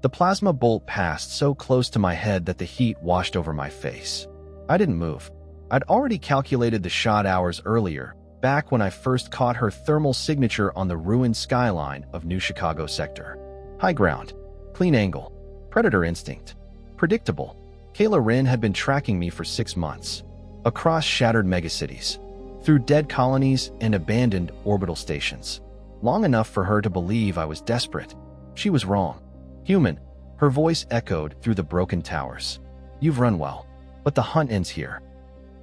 The plasma bolt passed so close to my head that the heat washed over my face. I didn't move. I'd already calculated the shot hours earlier, back when I first caught her thermal signature on the ruined skyline of New Chicago sector. High ground, clean angle, predator instinct. Predictable. Kayla Rin had been tracking me for 6 months. Across shattered megacities, through dead colonies and abandoned orbital stations. Long enough for her to believe I was desperate. She was wrong. Human, her voice echoed through the broken towers. You've run well, but the hunt ends here.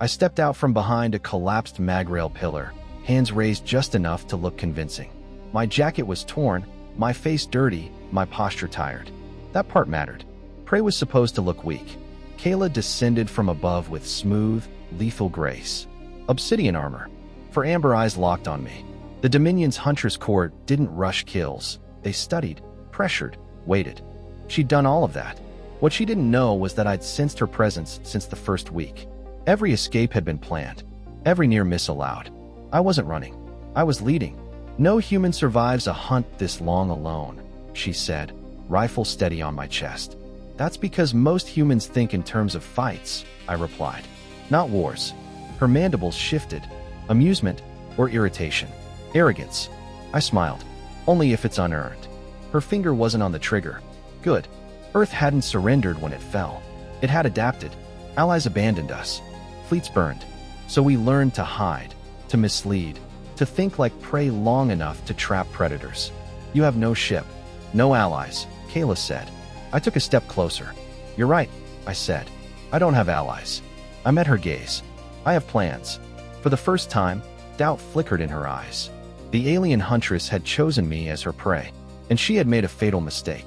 I stepped out from behind a collapsed magrail pillar, hands raised just enough to look convincing. My jacket was torn, my face dirty, my posture tired. That part mattered. Prey was supposed to look weak. Kayla descended from above with smooth, lethal grace. Obsidian armor. Her amber eyes locked on me. The Dominion's Huntress court didn't rush kills. They studied, pressured, waited. She'd done all of that. What she didn't know was that I'd sensed her presence since the first week. Every escape had been planned. Every near miss allowed. I wasn't running. I was leading. No human survives a hunt this long alone, she said, rifle steady on my chest. That's because most humans think in terms of fights, I replied. Not wars. Her mandibles shifted. Amusement or irritation. Arrogance. I smiled. Only if it's unearned. Her finger wasn't on the trigger. Good. Earth hadn't surrendered when it fell. It had adapted. Allies abandoned us. Fleets burned. So we learned to hide, to mislead, to think like prey long enough to trap predators. You have no ship, no allies, Kayla said. I took a step closer. You're right, I said. I don't have allies. I met her gaze. I have plans. For the first time, doubt flickered in her eyes. The alien Huntress had chosen me as her prey, and she had made a fatal mistake.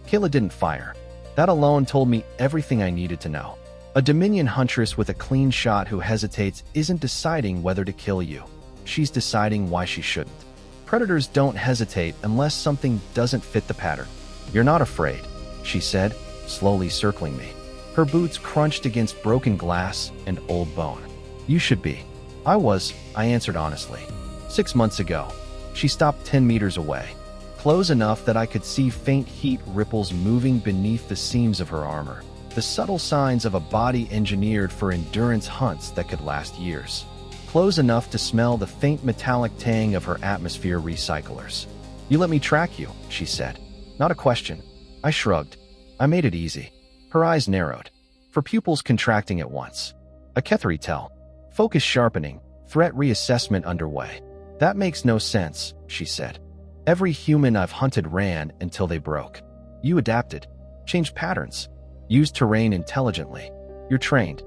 Kayla didn't fire. That alone told me everything I needed to know. A Dominion Huntress with a clean shot who hesitates isn't deciding whether to kill you. She's deciding why she shouldn't. Predators don't hesitate unless something doesn't fit the pattern. You're not afraid, she said, slowly circling me. Her boots crunched against broken glass and old bone. You should be. I was, I answered honestly. 6 months ago. She stopped 10 meters away, close enough that I could see faint heat ripples moving beneath the seams of her armor. The subtle signs of a body engineered for endurance hunts that could last years. Close enough to smell the faint metallic tang of her atmosphere recyclers. You let me track you, she said. Not a question. I shrugged. I made it easy. Her eyes narrowed, her pupils contracting at once. A Kethri tell. Focus sharpening, threat reassessment underway. That makes no sense, she said. Every human I've hunted ran until they broke. You adapted, changed patterns, used terrain intelligently. You're trained.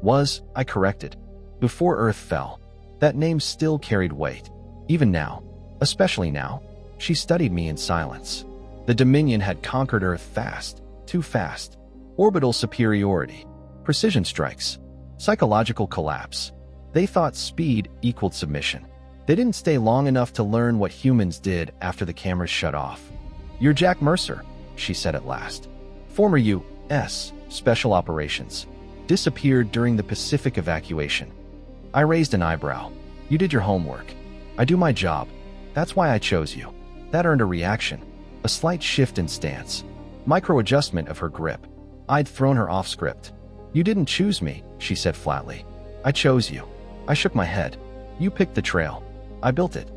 I corrected. Before Earth fell. That name still carried weight. Even now. Especially now. She studied me in silence. The Dominion had conquered Earth fast. Too fast. Orbital superiority. Precision strikes. Psychological collapse. They thought speed equaled submission. They didn't stay long enough to learn what humans did after the cameras shut off. You're Jack Mercer, she said at last. Former U.S. Special Operations. Disappeared during the Pacific evacuation. I raised an eyebrow. You did your homework. I do my job. That's why I chose you. That earned a reaction. A slight shift in stance. Micro-adjustment of her grip. I'd thrown her off script. You didn't choose me, she said flatly. I chose you. I shook my head. You picked the trail. I built it.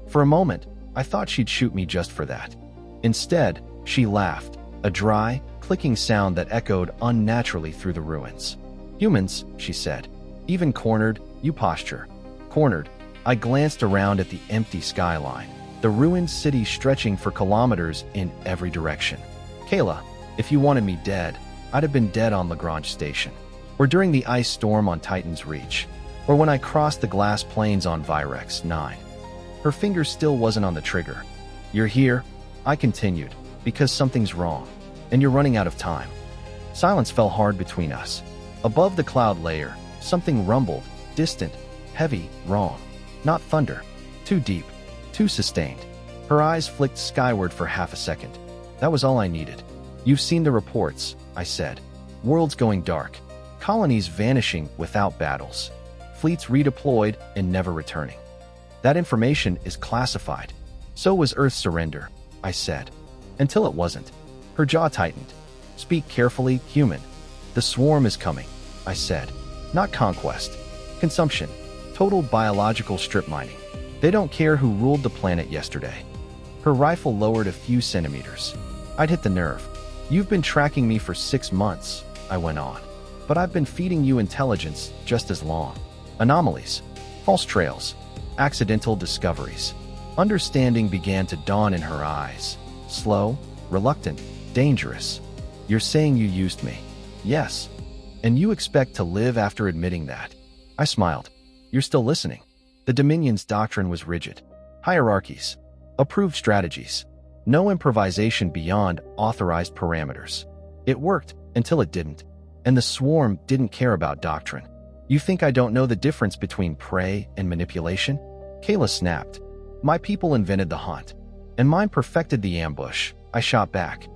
For a moment, I thought she'd shoot me just for that. Instead, she laughed, a dry, clicking sound that echoed unnaturally through the ruins. Humans, she said. Even cornered, you posture. Cornered. I glanced around at the empty skyline, the ruined city stretching for kilometers in every direction. Kayla, if you wanted me dead, I'd have been dead on Lagrange Station. Or during the ice storm on Titan's Reach. Or when I crossed the glass plains on Virex 9. Her finger still wasn't on the trigger. You're here, I continued, because something's wrong, and you're running out of time. Silence fell hard between us. Above the cloud layer, something rumbled, distant, heavy, wrong. Not thunder. Too deep, too sustained. Her eyes flicked skyward for half a second. That was all I needed. You've seen the reports, I said. Worlds going dark. Colonies vanishing without battles. Fleets redeployed and never returning. That information is classified. So was Earth's surrender, I said. Until it wasn't. Her jaw tightened. Speak carefully, human. The swarm is coming, I said. Not conquest. Consumption. Total biological strip mining. They don't care who ruled the planet yesterday. Her rifle lowered a few centimeters. I'd hit the nerve. You've been tracking me for 6 months, I went on. But I've been feeding you intelligence just as long. Anomalies. False trails. Accidental discoveries. Understanding began to dawn in her eyes. Slow, reluctant, dangerous. You're saying you used me. Yes. And you expect to live after admitting that. I smiled. You're still listening. The Dominion's doctrine was rigid. Hierarchies. Approved strategies. No improvisation beyond authorized parameters. It worked until it didn't. And the swarm didn't care about doctrine. You think I don't know the difference between prey and manipulation? Kayla snapped. My people invented the hunt. And mine perfected the ambush, I shot back.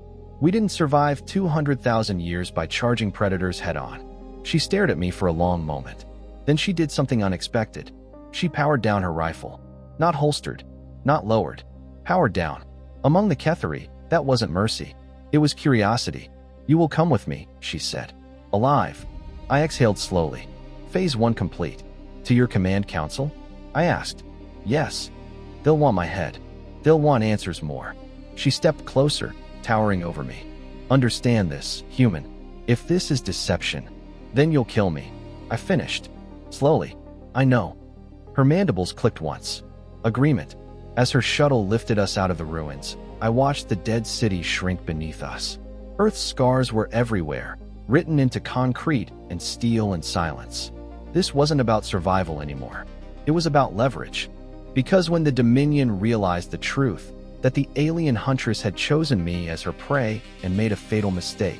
We didn't survive 200,000 years by charging predators head-on. She stared at me for a long moment. Then she did something unexpected. She powered down her rifle. Not holstered. Not lowered. Powered down. Among the Ketheri, that wasn't mercy. It was curiosity. You will come with me, she said. Alive. I exhaled slowly. Phase 1 complete. To your command council? I asked. Yes. They'll want my head. They'll want answers more. She stepped closer, towering over me. Understand this, human. If this is deception, then you'll kill me. I finished. Slowly. I know. Her mandibles clicked once. Agreement. As her shuttle lifted us out of the ruins, I watched the dead city shrink beneath us. Earth's scars were everywhere, written into concrete and steel and silence. This wasn't about survival anymore. It was about leverage. Because when the Dominion realized the truth, that the alien Huntress had chosen me as her prey and made a fatal mistake,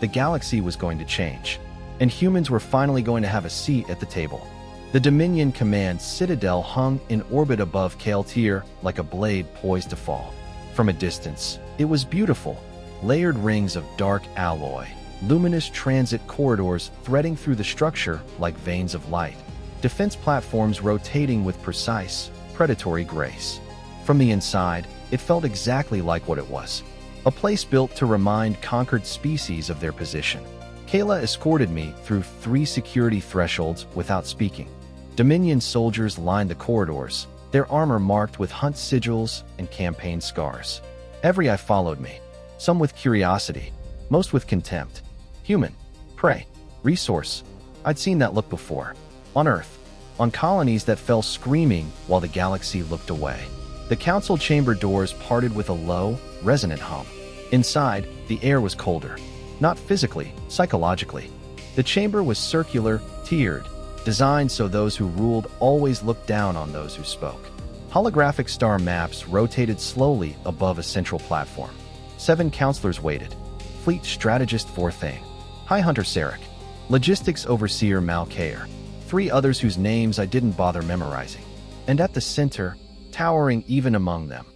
the galaxy was going to change, and humans were finally going to have a seat at the table. The Dominion Command Citadel hung in orbit above Kael'Tyr like a blade poised to fall. From a distance, it was beautiful. Layered rings of dark alloy, luminous transit corridors threading through the structure like veins of light. Defense platforms rotating with precise, predatory grace. From the inside, it felt exactly like what it was. A place built to remind conquered species of their position. Kayla escorted me through 3 security thresholds without speaking. Dominion soldiers lined the corridors, their armor marked with hunt sigils and campaign scars. Every eye followed me, some with curiosity, most with contempt. Human, prey, resource. I'd seen that look before. On Earth, on colonies that fell screaming while the galaxy looked away. The council chamber doors parted with a low, resonant hum. Inside, the air was colder. Not physically, psychologically. The chamber was circular, tiered, designed so those who ruled always looked down on those who spoke. Holographic star maps rotated slowly above a central platform. 7 counselors waited. Fleet Strategist Forthane, High Hunter Sarek, Logistics Overseer Malkair, 3 others whose names I didn't bother memorizing. And at the center, towering even among them,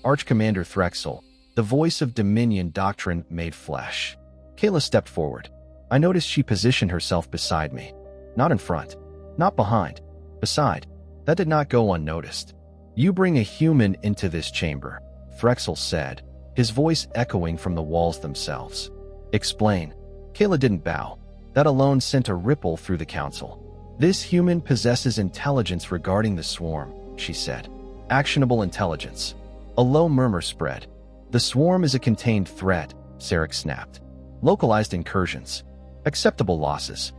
Arch-Commander Threxel, the voice of Dominion doctrine made flesh. Kayla stepped forward. I noticed she positioned herself beside me. Not in front. Not behind. Beside. That did not go unnoticed. You bring a human into this chamber, Threxel said, his voice echoing from the walls themselves. Explain. Kayla didn't bow. That alone sent a ripple through the council. This human possesses intelligence regarding the swarm, she said. Actionable intelligence. A low murmur spread. The swarm is a contained threat, Sarek snapped. Localized incursions. Acceptable losses.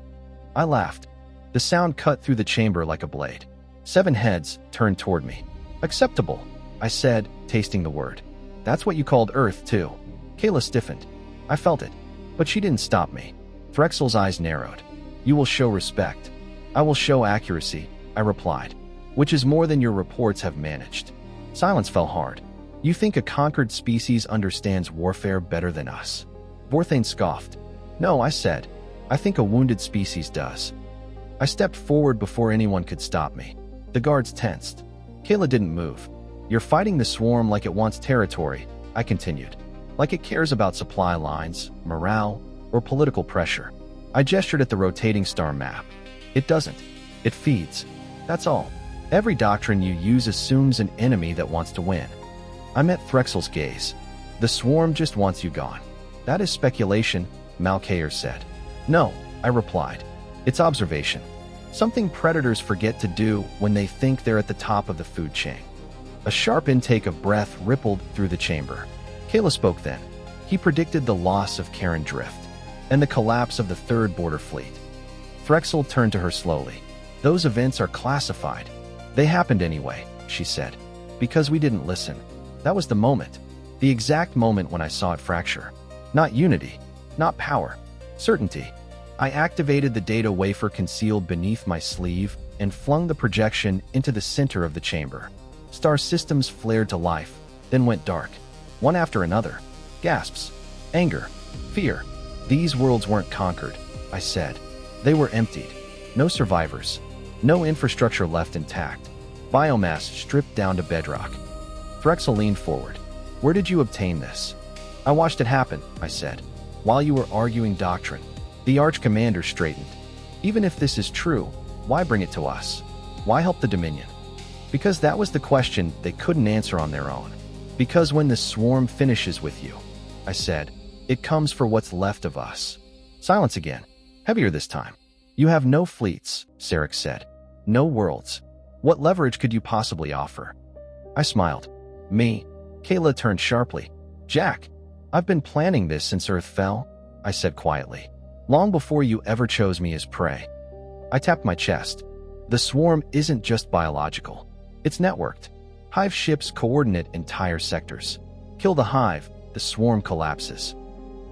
I laughed. The sound cut through the chamber like a blade. 7 heads turned toward me. Acceptable, I said, tasting the word. That's what you called Earth, too. Kayla stiffened. I felt it. But she didn't stop me. Threxel's eyes narrowed. You will show respect. I will show accuracy, I replied. Which is more than your reports have managed. Silence fell hard. You think a conquered species understands warfare better than us? Vorthane scoffed. No, I said. I think a wounded species does. I stepped forward before anyone could stop me. The guards tensed. Kayla didn't move. You're fighting the swarm like it wants territory, I continued. Like it cares about supply lines, morale, or political pressure. I gestured at the rotating star map. It doesn't. It feeds. That's all. Every doctrine you use assumes an enemy that wants to win. I met Threxel's gaze. The swarm just wants you gone. That is speculation, Malkayer said. No, I replied. It's observation. Something predators forget to do when they think they're at the top of the food chain. A sharp intake of breath rippled through the chamber. Kayla spoke then. He predicted the loss of Karen Drift and the collapse of the Third Border Fleet. Threxel turned to her slowly. Those events are classified. They happened anyway, she said. Because we didn't listen. That was the moment. The exact moment when I saw it fracture. Not unity. Not power. Certainty. I activated the data wafer concealed beneath my sleeve and flung the projection into the center of the chamber. Star systems flared to life, then went dark. One after another. Gasps. Anger. Fear. These worlds weren't conquered, I said. They were emptied. No survivors. No infrastructure left intact. Biomass stripped down to bedrock. Threxel leaned forward. Where did you obtain this? I watched it happen, I said. While you were arguing doctrine. The Arch-Commander straightened. Even if this is true, why bring it to us? Why help the Dominion? Because that was the question they couldn't answer on their own. Because when the swarm finishes with you, I said, it comes for what's left of us. Silence again. Heavier this time. You have no fleets, Sarek said. No worlds. What leverage could you possibly offer? I smiled. Me? Kayla turned sharply. Jack, I've been planning this since Earth fell, I said quietly. Long before you ever chose me as prey. I tapped my chest. The swarm isn't just biological. It's networked. Hive ships coordinate entire sectors. Kill the hive, the swarm collapses.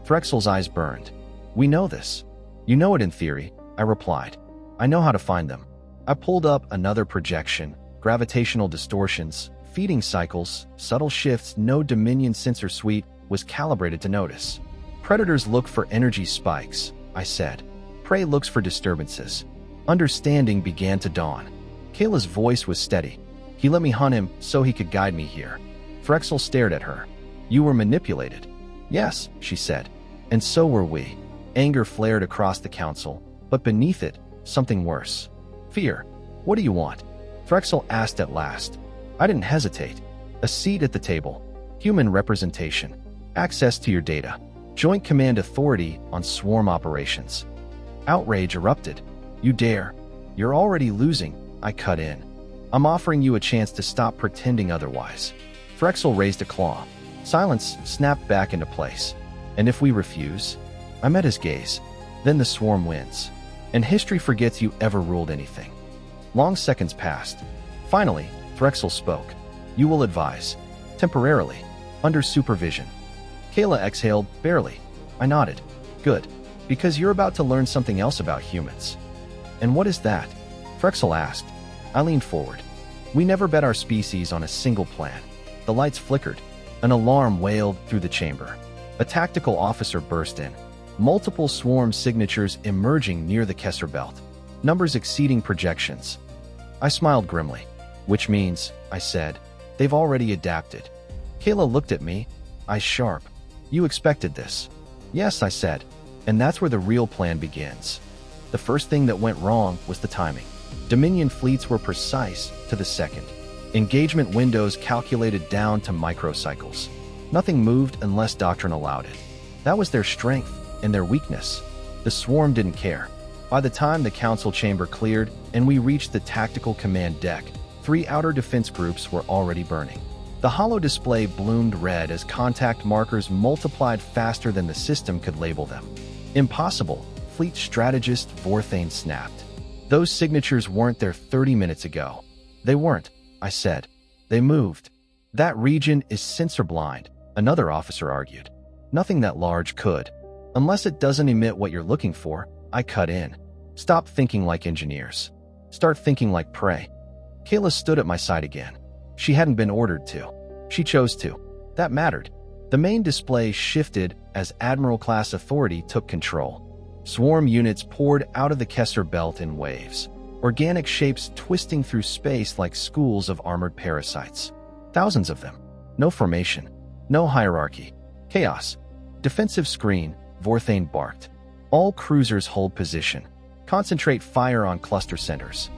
Threxel's eyes burned. We know this. You know it in theory, I replied. I know how to find them. I pulled up another projection, gravitational distortions, feeding cycles, subtle shifts no Dominion sensor suite was calibrated to notice. Predators look for energy spikes, I said. Prey looks for disturbances. Understanding began to dawn. Kayla's voice was steady. He let me hunt him so he could guide me here. Threxel stared at her. You were manipulated. Yes, she said. And so were we. Anger flared across the council, but beneath it, something worse. Fear. What do you want? Threxel asked at last. I didn't hesitate. A seat at the table. Human representation. Access to your data. Joint command authority on swarm operations. Outrage erupted. You dare. You're already losing, I cut in. I'm offering you a chance to stop pretending otherwise. Threxel raised a claw. Silence snapped back into place. And if we refuse? I met his gaze. Then the swarm wins. And history forgets you ever ruled anything. Long seconds passed. Finally, Threxel spoke. You will advise. Temporarily. Under supervision. Kayla exhaled, barely. I nodded. Good. Because you're about to learn something else about humans. And what is that? Threxel asked. I leaned forward. We never bet our species on a single plan. The lights flickered. An alarm wailed through the chamber. A tactical officer burst in. Multiple swarm signatures emerging near the Kessler belt. Numbers exceeding projections. I smiled grimly. Which means, I said, they've already adapted. Kayla looked at me, eyes sharp. You expected this. Yes, I said. And that's where the real plan begins. The first thing that went wrong was the timing. Dominion fleets were precise to the second. Engagement windows calculated down to microcycles. Nothing moved unless doctrine allowed it. That was their strength and their weakness. The swarm didn't care. By the time the council chamber cleared and we reached the tactical command deck, 3 outer defense groups were already burning. The holo display bloomed red as contact markers multiplied faster than the system could label them. Impossible, fleet strategist Vorthane snapped. Those signatures weren't there 30 minutes ago. They weren't, I said. They moved. That region is sensor blind, another officer argued. Nothing that large could. Unless it doesn't emit what you're looking for, I cut in. Stop thinking like engineers. Start thinking like prey. Kayla stood at my side again. She hadn't been ordered to. She chose to. That mattered. The main display shifted as Admiral-class authority took control. Swarm units poured out of the Kessler belt in waves. Organic shapes twisting through space like schools of armored parasites. Thousands of them. No formation. No hierarchy. Chaos. Defensive screen, Vorthane barked. All cruisers hold position. Concentrate fire on cluster centers.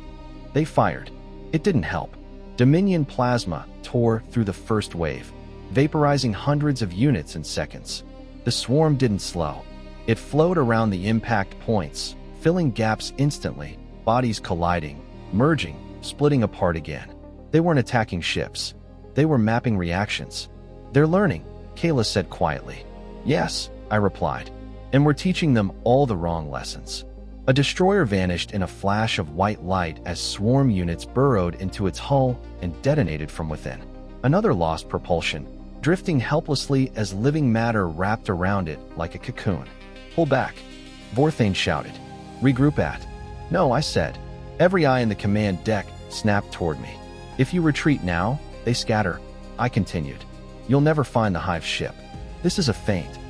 They fired. It didn't help. Dominion plasma tore through the first wave, vaporizing hundreds of units in seconds. The swarm didn't slow. It flowed around the impact points, filling gaps instantly, bodies colliding, merging, splitting apart again. They weren't attacking ships. They were mapping reactions. They're learning, Kayla said quietly. Yes, I replied. And we're teaching them all the wrong lessons. A destroyer vanished in a flash of white light as swarm units burrowed into its hull and detonated from within. Another lost propulsion, drifting helplessly as living matter wrapped around it like a cocoon. Pull back, Vorthane shouted. Regroup at. No, I said. Every eye in the command deck snapped toward me. If you retreat now, they scatter, I continued. You'll never find the Hive ship. This is a feint.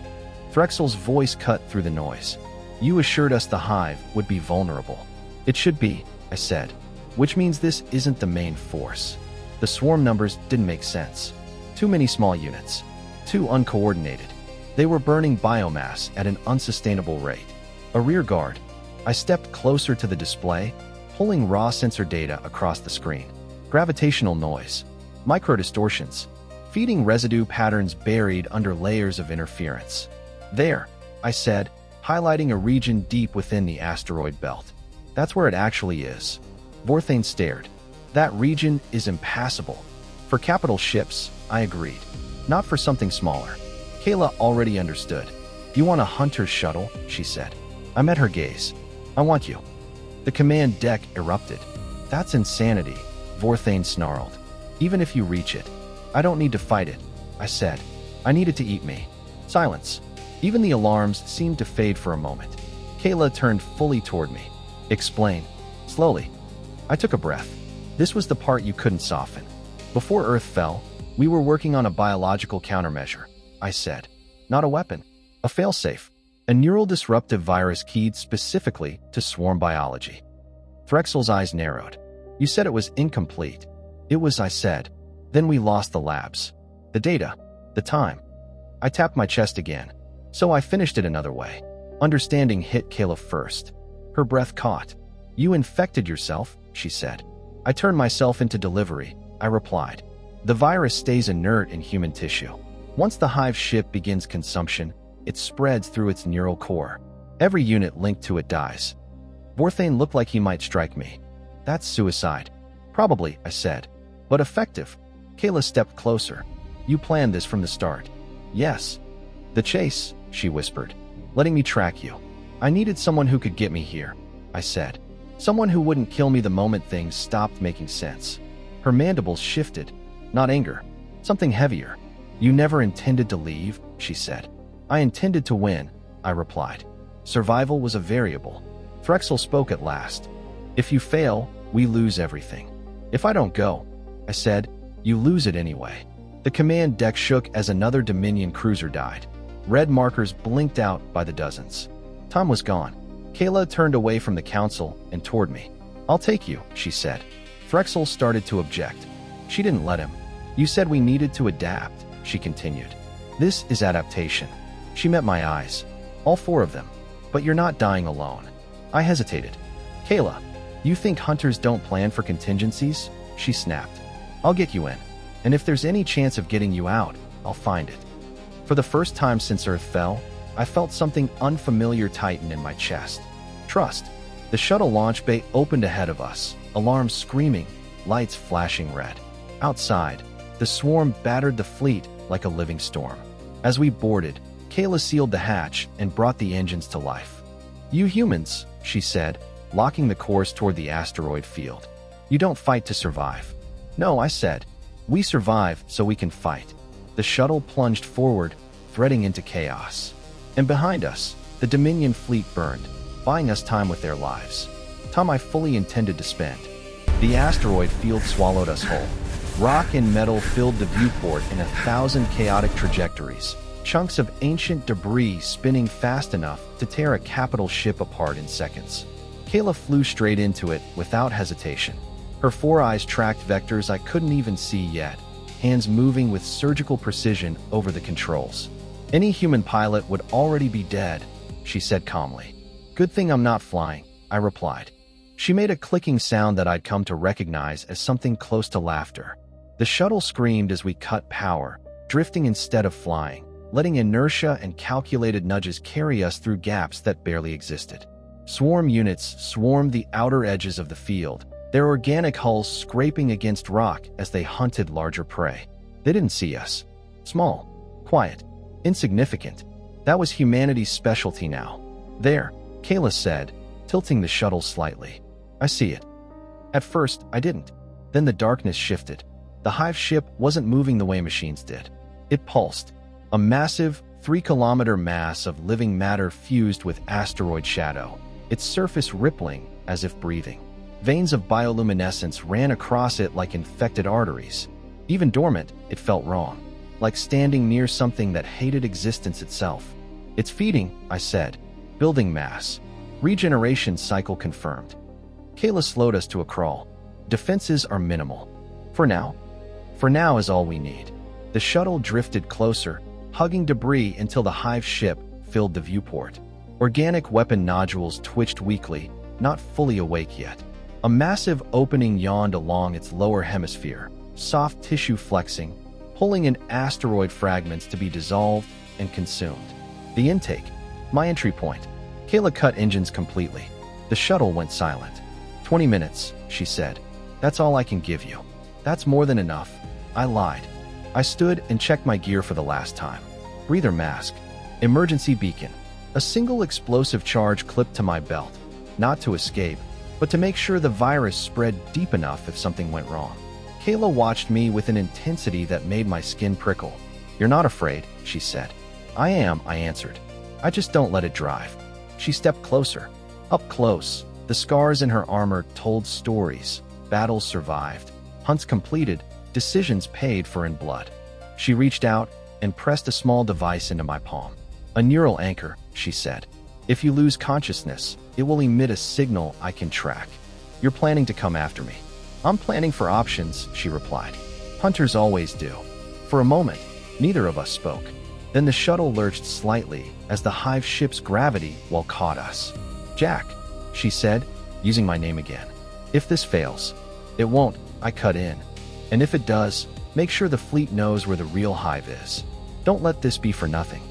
Threxel's voice cut through the noise. You assured us the Hive would be vulnerable. It should be, I said, which means this isn't the main force. The swarm numbers didn't make sense. Too many small units. Too uncoordinated. They were burning biomass at an unsustainable rate. A rear guard. I stepped closer to the display, pulling raw sensor data across the screen. Gravitational noise. Microdistortions. Feeding residue patterns buried under layers of interference. There, I said, highlighting a region deep within the asteroid belt. That's where it actually is. Vorthane stared. That region is impassable. For capital ships, I agreed. Not for something smaller. Kayla already understood. You want a Huntress shuttle, she said. I met her gaze. I want you. The command deck erupted. That's insanity, Vorthane snarled. Even if you reach it. I don't need to fight it, I said. I need it to eat me. Silence. Even the alarms seemed to fade for a moment. Kayla turned fully toward me. Explain. Slowly. I took a breath. This was the part you couldn't soften. Before Earth fell, we were working on a biological countermeasure, I said. Not a weapon. A failsafe. A neural disruptive virus keyed specifically to swarm biology. Threxel's eyes narrowed. You said it was incomplete. It was, I said. Then we lost the labs. The data. The time. I tapped my chest again. So I finished it another way. Understanding hit Kayla first. Her breath caught. You infected yourself, she said. I turned myself into delivery, I replied. The virus stays inert in human tissue. Once the Hive ship begins consumption, it spreads through its neural core. Every unit linked to it dies. Vorthane looked like he might strike me. That's suicide. Probably, I said. But effective. Kayla stepped closer. You planned this from the start. Yes. The chase, she whispered, letting me track you. I needed someone who could get me here, I said. Someone who wouldn't kill me the moment things stopped making sense. Her mandibles shifted. Not anger. Something heavier. You never intended to leave, she said. I intended to win, I replied. Survival was a variable. Threxel spoke at last. If you fail, we lose everything. If I don't go, I said, you lose it anyway. The command deck shook as another Dominion cruiser died. Red markers blinked out by the dozens. Time was gone. Kayla turned away from the council and toward me. I'll take you, she said. Threxel started to object. She didn't let him. You said we needed to adapt, she continued. This is adaptation. She met my eyes. All four of them. But you're not dying alone. I hesitated. Kayla, you think hunters don't plan for contingencies? She snapped. I'll get you in. And if there's any chance of getting you out, I'll find it. For the first time since Earth fell, I felt something unfamiliar tighten in my chest. Trust. The shuttle launch bay opened ahead of us, alarms screaming, lights flashing red. Outside, the swarm battered the fleet like a living storm. As we boarded, Kayla sealed the hatch and brought the engines to life. You humans, she said, locking the course toward the asteroid field. You don't fight to survive. No, I said. We survive so we can fight. The shuttle plunged forward, threading into chaos. And behind us, the Dominion fleet burned, buying us time with their lives. Time I fully intended to spend. The asteroid field swallowed us whole. Rock and metal filled the viewport in 1,000 chaotic trajectories, chunks of ancient debris spinning fast enough to tear a capital ship apart in seconds. Kayla flew straight into it without hesitation. Her four eyes tracked vectors I couldn't even see yet, hands moving with surgical precision over the controls. Any human pilot would already be dead, she said calmly. Good thing I'm not flying, I replied. She made a clicking sound that I'd come to recognize as something close to laughter. The shuttle screamed as we cut power, drifting instead of flying. letting inertia and calculated nudges carry us through gaps that barely existed. Swarm units swarmed the outer edges of the field, their organic hulls scraping against rock as they hunted larger prey. They didn't see us. Small, quiet, insignificant. That was humanity's specialty now. There, Kayla said, tilting the shuttle slightly. I see it. At first, I didn't. Then the darkness shifted. The hive ship wasn't moving the way machines did. It pulsed. A massive, 3-kilometer mass of living matter fused with asteroid shadow, its surface rippling as if breathing. Veins of bioluminescence ran across it like infected arteries. Even dormant, it felt wrong, like standing near something that hated existence itself. It's feeding, I said. Building mass. Regeneration cycle confirmed. Kayla slowed us to a crawl. Defenses are minimal. For now. For now is all we need. The shuttle drifted closer, hugging debris until the hive ship filled the viewport. Organic weapon nodules twitched weakly, not fully awake yet. A massive opening yawned along its lower hemisphere, soft tissue flexing, pulling in asteroid fragments to be dissolved and consumed. The intake. My entry point. Kayla cut engines completely. The shuttle went silent. 20 minutes, she said. That's all I can give you. That's more than enough. I lied. I stood and checked my gear for the last time. Breather mask. Emergency beacon. A single explosive charge clipped to my belt. Not to escape, but to make sure the virus spread deep enough if something went wrong. Kayla watched me with an intensity that made my skin prickle. You're not afraid, she said. I am, I answered. I just don't let it drive. She stepped closer. Up close, the scars in her armor told stories. Battles survived. Hunts completed. Decisions paid for in blood. She reached out and pressed a small device into my palm. A neural anchor, she said. If you lose consciousness, it will emit a signal I can track. You're planning to come after me. I'm planning for options, she replied. Hunters always do. For a moment, neither of us spoke. Then the shuttle lurched slightly as the hive ship's gravity caught us. Jack, she said, using my name again. If this fails, it won't, I cut in. And if it does, make sure the fleet knows where the real hive is. Don't let this be for nothing.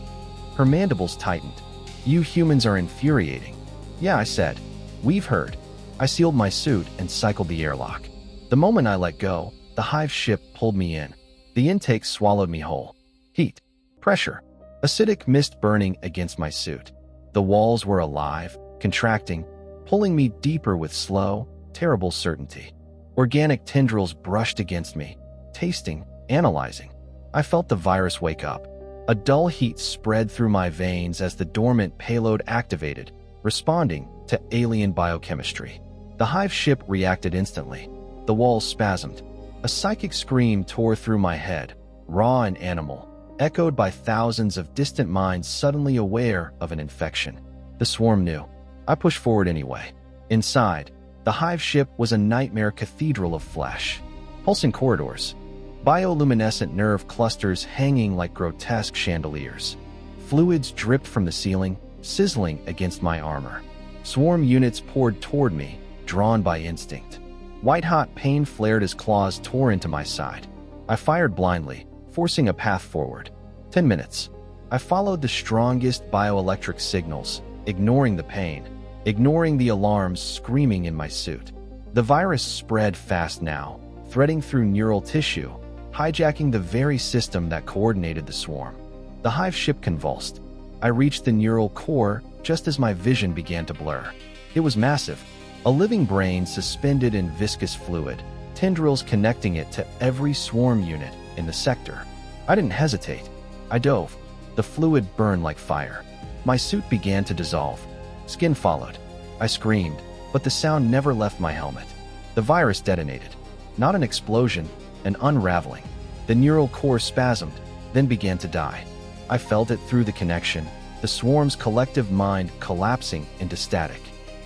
Her mandibles tightened. You humans are infuriating. Yeah, I said. We've heard. I sealed my suit and cycled the airlock. The moment I let go, the hive ship pulled me in. The intake swallowed me whole. Heat. Pressure. Acidic mist burning against my suit. The walls were alive, contracting, pulling me deeper with slow, terrible certainty. Organic tendrils brushed against me, tasting, analyzing. I felt the virus wake up. A dull heat spread through my veins as the dormant payload activated, responding to alien biochemistry. The hive ship reacted instantly. The walls spasmed. A psychic scream tore through my head, raw and animal, echoed by thousands of distant minds suddenly aware of an infection. The swarm knew. I pushed forward anyway. Inside, the hive ship was a nightmare cathedral of flesh. Pulsing corridors. Bioluminescent nerve clusters hanging like grotesque chandeliers. Fluids dripped from the ceiling, sizzling against my armor. Swarm units poured toward me, drawn by instinct. White-hot pain flared as claws tore into my side. I fired blindly, forcing a path forward. 10 minutes. I followed the strongest bioelectric signals, ignoring the pain, ignoring the alarms screaming in my suit. The virus spread fast now, threading through neural tissue, hijacking the very system that coordinated the swarm. The hive ship convulsed. I reached the neural core just as my vision began to blur. It was massive, a living brain suspended in viscous fluid, tendrils connecting it to every swarm unit in the sector. I didn't hesitate. I dove. The fluid burned like fire. My suit began to dissolve. Skin followed. I screamed, but the sound never left my helmet. The virus detonated. Not an explosion, an unraveling. The neural core spasmed, then began to die. I felt it through the connection, the swarm's collective mind collapsing into static.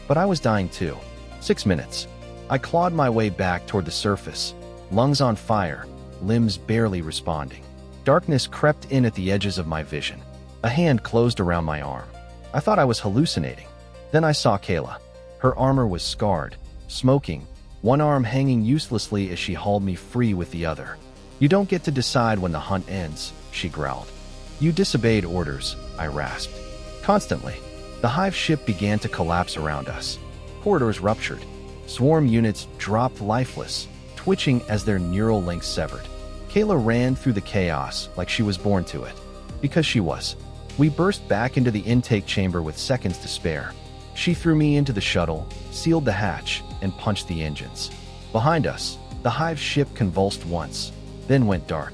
But I was dying too. 6 minutes. I clawed my way back toward the surface, lungs on fire, limbs barely responding. Darkness crept in at the edges of my vision. A hand closed around my arm. I thought I was hallucinating. Then I saw Kayla. Her armor was scarred, smoking, one arm hanging uselessly as she hauled me free with the other. You don't get to decide when the hunt ends, she growled. You disobeyed orders, I rasped. Constantly. The hive ship began to collapse around us. Corridors ruptured. Swarm units dropped lifeless, twitching as their neural links severed. Kayla ran through the chaos like she was born to it. Because she was. We burst back into the intake chamber with seconds to spare. She threw me into the shuttle, sealed the hatch, and punched the engines. Behind us, the hive ship convulsed once, then went dark.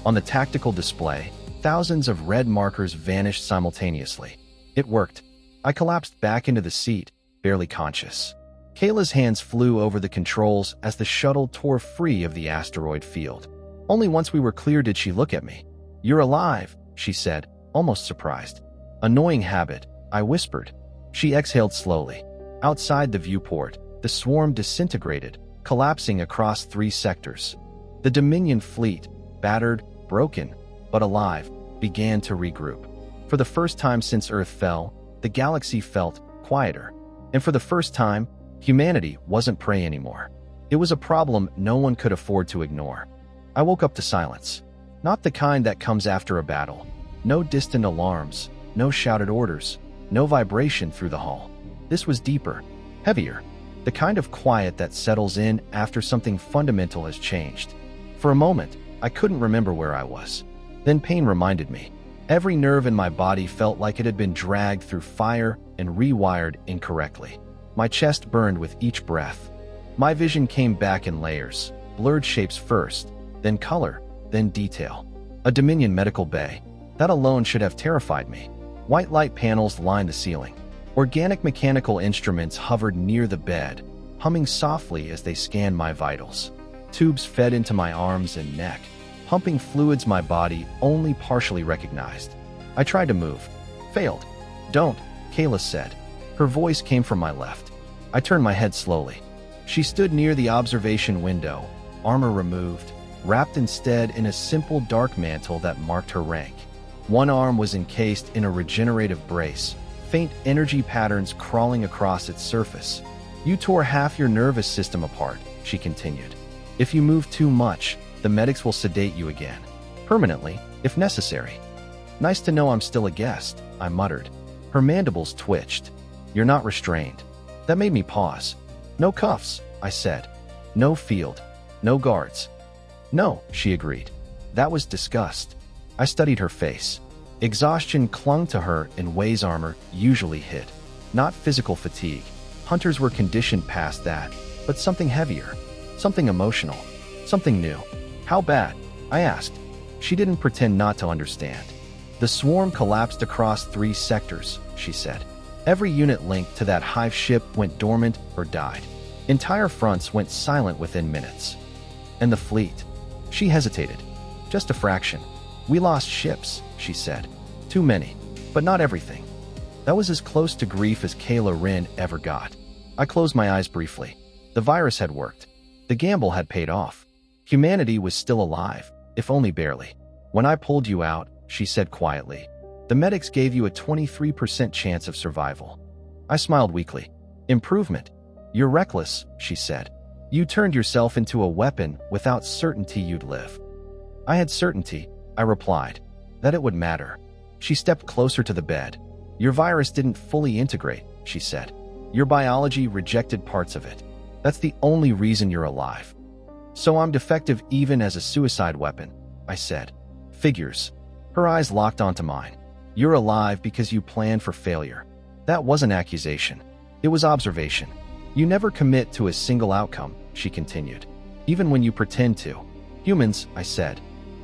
On the tactical display, thousands of red markers vanished simultaneously. It worked. I collapsed back into the seat, barely conscious. Kayla's hands flew over the controls as the shuttle tore free of the asteroid field. Only once we were clear did she look at me. "You're alive," she said, almost surprised. "Annoying habit," I whispered. She exhaled slowly. Outside the viewport, the swarm disintegrated, collapsing across 3 sectors. The Dominion fleet, battered, broken, but alive, began to regroup. For the first time since Earth fell, the galaxy felt quieter. And for the first time, humanity wasn't prey anymore. It was a problem no one could afford to ignore. I woke up to silence. Not the kind that comes after a battle. No distant alarms, no shouted orders, no vibration through the hall. This was deeper, heavier, the kind of quiet that settles in after something fundamental has changed. For a moment, I couldn't remember where I was. Then pain reminded me. Every nerve in my body felt like it had been dragged through fire and rewired incorrectly. My chest burned with each breath. My vision came back in layers, blurred shapes first, then color, then detail. A Dominion medical bay. That alone should have terrified me. White light panels lined the ceiling. Organic mechanical instruments hovered near the bed, humming softly as they scanned my vitals. Tubes fed into my arms and neck, pumping fluids my body only partially recognized. I tried to move. Failed. "Don't," Kayla said. Her voice came from my left. I turned my head slowly. She stood near the observation window, armor removed, wrapped instead in a simple dark mantle that marked her rank. One arm was encased in a regenerative brace, faint energy patterns crawling across its surface. "You tore half your nervous system apart," she continued. "If you move too much, the medics will sedate you again. Permanently, if necessary." "Nice to know I'm still a guest," I muttered. Her mandibles twitched. "You're not restrained." That made me pause. "No cuffs," I said. "No field. No guards." "No," she agreed. That was disgust. I studied her face. Exhaustion clung to her in ways armor usually hid. Not physical fatigue. Hunters were conditioned past that, but something heavier, something emotional, something new. "How bad?" I asked. She didn't pretend not to understand. "The swarm collapsed across 3 sectors," she said. "Every unit linked to that hive ship went dormant or died. Entire fronts went silent within minutes." "And the fleet?" She hesitated. "Just a fraction. We lost ships," she said. "Too many, but not everything." That was as close to grief as Kayla Wren ever got. I closed my eyes briefly. The virus had worked. The gamble had paid off. Humanity was still alive, if only barely. "When I pulled you out," she said quietly, "the medics gave you a 23% chance of survival." I smiled weakly. "Improvement. You're reckless," she said. "You turned yourself into a weapon without certainty you'd live." I had certainty, I replied, that it would matter. She stepped closer to the bed. "Your virus didn't fully integrate," she said. "Your biology rejected parts of it. That's the only reason you're alive." "So I'm defective even as a suicide weapon," I said. "Figures." Her eyes locked onto mine. "You're alive because you planned for failure." That wasn't accusation. It was observation. "You never commit to a single outcome," she continued. "Even when you pretend to." "Humans," I said.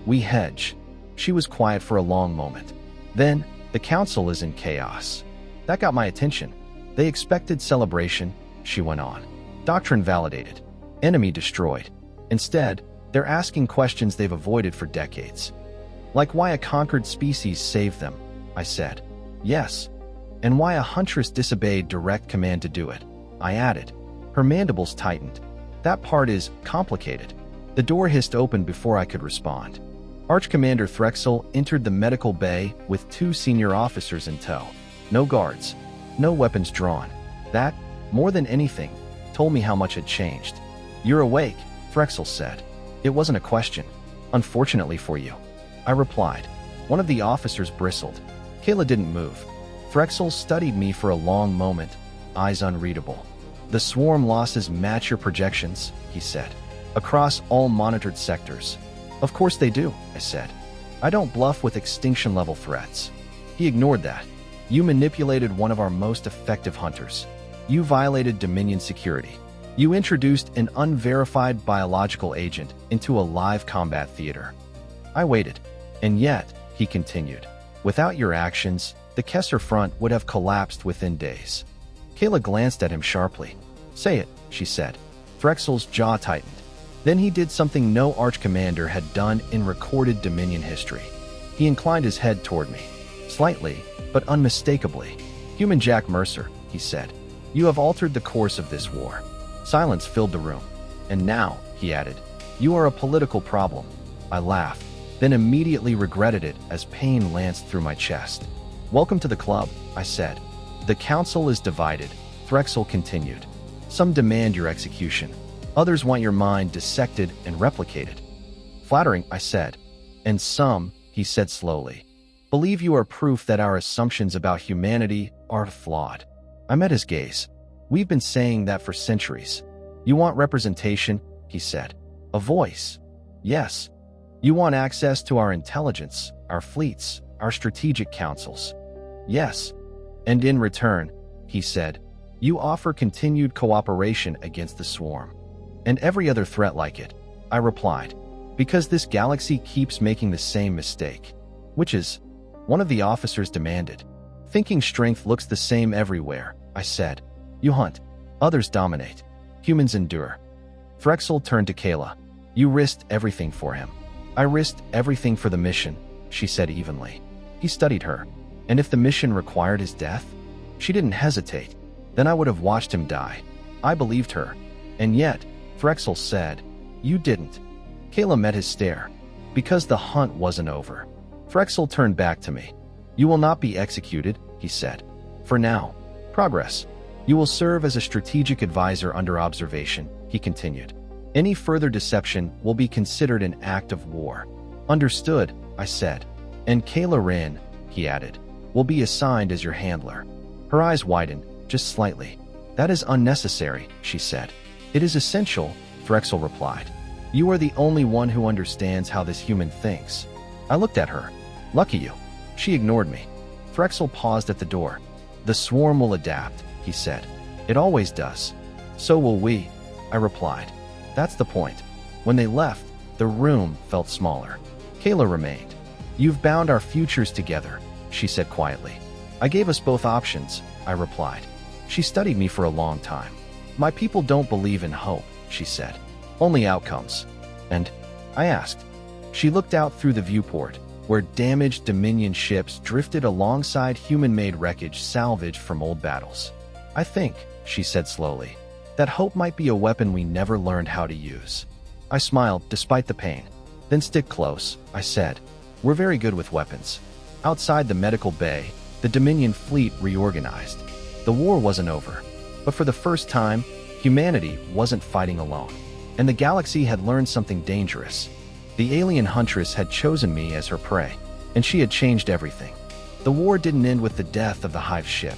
"We hedge." She was quiet for a long moment. Then, "The council is in chaos." That got my attention. "They expected celebration," she went on. "Doctrine validated. Enemy destroyed. Instead, they're asking questions they've avoided for decades. Like why a conquered species saved them," I said. "Yes. And why a Huntress disobeyed direct command to do it," I added. Her mandibles tightened. "That part is complicated." The door hissed open before I could respond. Arch Commander Threxel entered the medical bay with 2 senior officers in tow. No guards. No weapons drawn. That, more than anything, told me how much had changed. "You're awake," Threxel said. It wasn't a question. "Unfortunately for you," I replied. One of the officers bristled. Kayla didn't move. Threxel studied me for a long moment, eyes unreadable. The swarm losses match your projections, he said. Across all monitored sectors. Of course they do, I said. I don't bluff with extinction-level threats. He ignored that. You manipulated one of our most effective hunters. You violated Dominion security. You introduced an unverified biological agent into a live combat theater. I waited. And yet, he continued, without your actions, the Kessler front would have collapsed within days. Kayla glanced at him sharply. Say it, she said. Threxel's jaw tightened. Then he did something no Archcommander had done in recorded Dominion history. He inclined his head toward me. Slightly, but unmistakably. Human Jack Mercer, he said. You have altered the course of this war. Silence filled the room. And now, he added, you are a political problem. I laughed, then immediately regretted it as pain lanced through my chest. Welcome to the club, I said. The council is divided, Threxel continued. Some demand your execution. Others want your mind dissected and replicated. Flattering, I said. And some, he said slowly, believe you are proof that our assumptions about humanity are flawed. I met his gaze. We've been saying that for centuries. You want representation, he said. A voice. Yes. You want access to our intelligence, our fleets, our strategic councils. Yes. And in return, he said, you offer continued cooperation against the swarm. And every other threat like it, I replied, because this galaxy keeps making the same mistake. Which is, one of the officers demanded. Thinking strength looks the same everywhere, I said. You hunt. Others dominate. Humans endure. Threxel turned to Kayla. You risked everything for him. I risked everything for the mission, she said evenly. He studied her. And if the mission required his death? She didn't hesitate. Then I would have watched him die. I believed her. And yet, Threxel said, you didn't. Kayla met his stare. Because the hunt wasn't over. Threxel turned back to me. You will not be executed, he said. For now. Progress. You will serve as a strategic advisor under observation, he continued. Any further deception will be considered an act of war. Understood, I said. And Kayla Rin, he added, will be assigned as your handler. Her eyes widened, just slightly. That is unnecessary, she said. It is essential, Threxel replied. You are the only one who understands how this human thinks. I looked at her. Lucky you. She ignored me. Threxel paused at the door. The swarm will adapt, he said. It always does. So will we, I replied. That's the point. When they left, the room felt smaller. Kayla remained. You've bound our futures together, she said quietly. I gave us both options, I replied. She studied me for a long time. My people don't believe in hope, she said. Only outcomes. And? I asked. She looked out through the viewport, where damaged Dominion ships drifted alongside human-made wreckage salvaged from old battles. I think, she said slowly, that hope might be a weapon we never learned how to use. I smiled, despite the pain. Then stick close, I said. We're very good with weapons. Outside the medical bay, the Dominion fleet reorganized. The war wasn't over. But for the first time, humanity wasn't fighting alone. And the galaxy had learned something dangerous. The alien Huntress had chosen me as her prey, and she had changed everything. The war didn't end with the death of the Hive ship.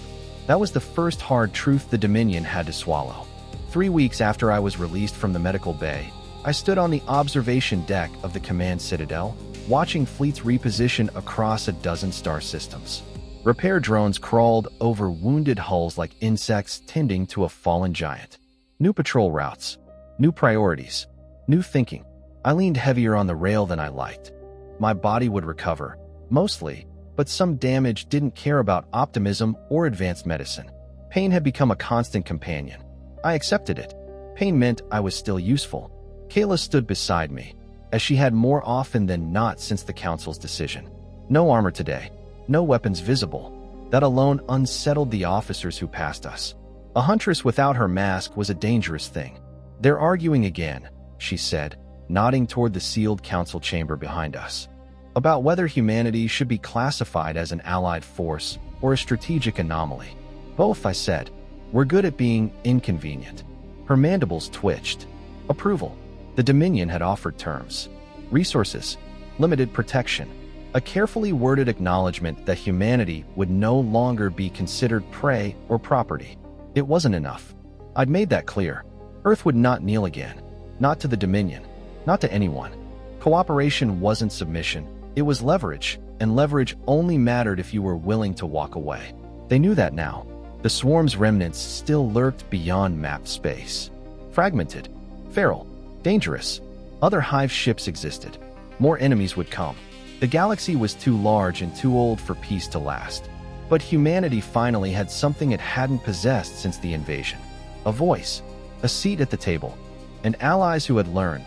That was the first hard truth the Dominion had to swallow. 3 weeks after I was released from the medical bay, I stood on the observation deck of the command citadel, watching fleets reposition across a dozen star systems. Repair drones crawled over wounded hulls like insects tending to a fallen giant. New patrol routes. New priorities. New thinking. I leaned heavier on the rail than I liked. My body would recover, mostly, but some damage didn't care about optimism or advanced medicine. Pain had become a constant companion. I accepted it. Pain meant I was still useful. Kayla stood beside me, as she had more often than not since the Council's decision. No armor today. No weapons visible. That alone unsettled the officers who passed us. A Huntress without her mask was a dangerous thing. They're arguing again, she said, nodding toward the sealed council chamber behind us. About whether humanity should be classified as an allied force or a strategic anomaly. Both, I said. We're good at being inconvenient. Her mandibles twitched. Approval. The Dominion had offered terms. Resources. Limited protection. A carefully worded acknowledgement that humanity would no longer be considered prey or property. It wasn't enough. I'd made that clear. Earth would not kneel again. Not to the Dominion. Not to anyone. Cooperation wasn't submission. It was leverage, and leverage only mattered if you were willing to walk away. They knew that now. The swarm's remnants still lurked beyond mapped space. Fragmented, feral, dangerous. Other hive ships existed. More enemies would come. The galaxy was too large and too old for peace to last. But humanity finally had something it hadn't possessed since the invasion. A voice, a seat at the table, and allies who had learned,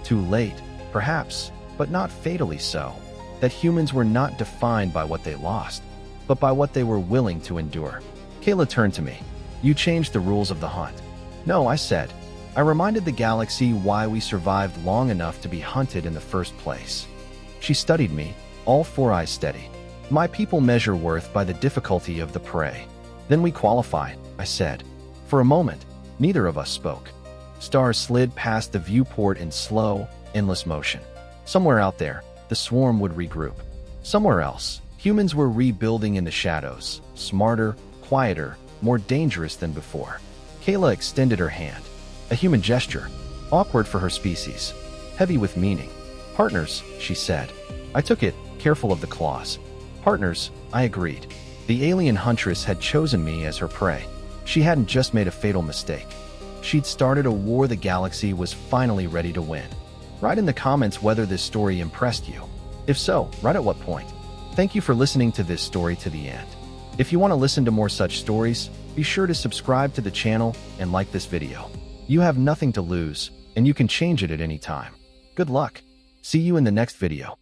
too late, perhaps, but not fatally so, that humans were not defined by what they lost, but by what they were willing to endure. Kayla turned to me. You changed the rules of the hunt. No, I said. I reminded the galaxy why we survived long enough to be hunted in the first place. She studied me, all four eyes steady. My people measure worth by the difficulty of the prey. Then we qualify, I said. For a moment, neither of us spoke. Stars slid past the viewport in slow, endless motion. Somewhere out there, the swarm would regroup. Somewhere else, humans were rebuilding in the shadows, smarter, quieter, more dangerous than before. Kayla extended her hand. A human gesture, awkward for her species, heavy with meaning. Partners, she said. I took it, careful of the claws. Partners, I agreed. The alien Huntress had chosen me as her prey. She hadn't just made a fatal mistake. She'd started a war the galaxy was finally ready to win. Write in the comments whether this story impressed you. If so, write at what point. Thank you for listening to this story to the end. If you want to listen to more such stories, be sure to subscribe to the channel and like this video. You have nothing to lose, and you can change it at any time. Good luck. See you in the next video.